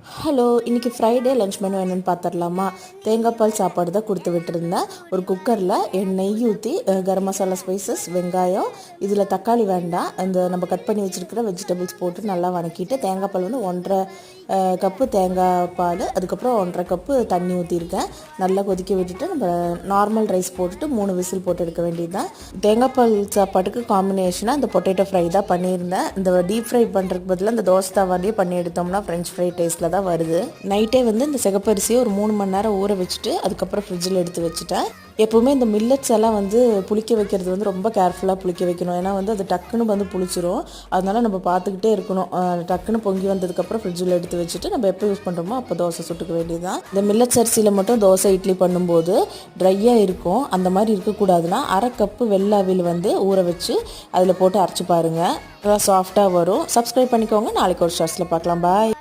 Hello, இன்றைக்கி Friday lunch menu என்னென்னு பார்த்துடலாமா? தேங்காய் பால் சாப்பாடு தான் கொடுத்து விட்டுருந்தேன். ஒரு குக்கரில் நெய் ஊற்றி கரம் மசாலா, ஸ்பைசஸ், வெங்காயம், இதில் தக்காளி வேண்டாம், இந்த நம்ம கட் பண்ணி வச்சுருக்கிற வெஜிடபிள்ஸ் போட்டு நல்லா வதக்கிட்டு, தேங்காய் பால் வந்து 1.5 கப்பு தேங்காய் பால், அதுக்கப்புறம் 1.5 கப்பு தண்ணி ஊற்றிருக்கேன். நல்லா கொதிக்க விட்டுட்டு நம்ம நார்மல் ரைஸ் போட்டுட்டு 3 விசில் போட்டு எடுக்க வேண்டியது தான். தேங்காய் பால் சாப்பாட்டுக்கு காம்பினேஷனாக இந்த பொட்டேட்டோ ஃப்ரை தான் பண்ணியிருந்தேன். இந்த டீப் ஃப்ரை பண்ணுறதுக்கு பதிலாக இந்த தோசை தவாலேயே பண்ணி எடுத்தோம்னா ஃப்ரெஞ்ச் ஃப்ரை டேஸ்ட்டில் தான் வருது. நைட்டே வந்து இந்த சிகப்பரிசியை ஒரு 3 மணி நேரம் ஊற வச்சுட்டு அதுக்கப்புறம் ஃப்ரிட்ஜில் எடுத்து வச்சுட்டேன். எப்போவுமே இந்த மில்லட்ஸ் எல்லாம் வந்து புளிக்க வைக்கிறது வந்து ரொம்ப கேர்ஃபுல்லாக புளிக்க வைக்கணும். ஏன்னா வந்து அது டக்குன்னு வந்து புளிச்சிரும். அதனால் நம்ம பார்த்துக்கிட்டே இருக்கணும். டக்குன்னு பொங்கி வந்ததுக்கப்புறம் ஃப்ரிட்ஜில் எடுத்து வச்சுட்டு நம்ம எப்போ யூஸ் பண்ணுறோமோ அப்போ தோசை சுட்டுக்க வேண்டியது தான். இந்த மில்லட்ஸ் அரிசியில் மட்டும் தோசை இட்லி பண்ணும்போது ட்ரையாக இருக்கும். அந்த மாதிரி இருக்கக்கூடாதுன்னா 1/2 கப்பு வெள்ளை அவில் வந்து ஊற வச்சு அதில் போட்டு அரைச்சி பாருங்கள். நல்லா சாஃப்டாக வரும். சப்ஸ்கிரைப் பண்ணிக்கோங்க. நாளைக்கு ஒரு ஷார்ட்ஸில் பார்க்கலாம். பாய்.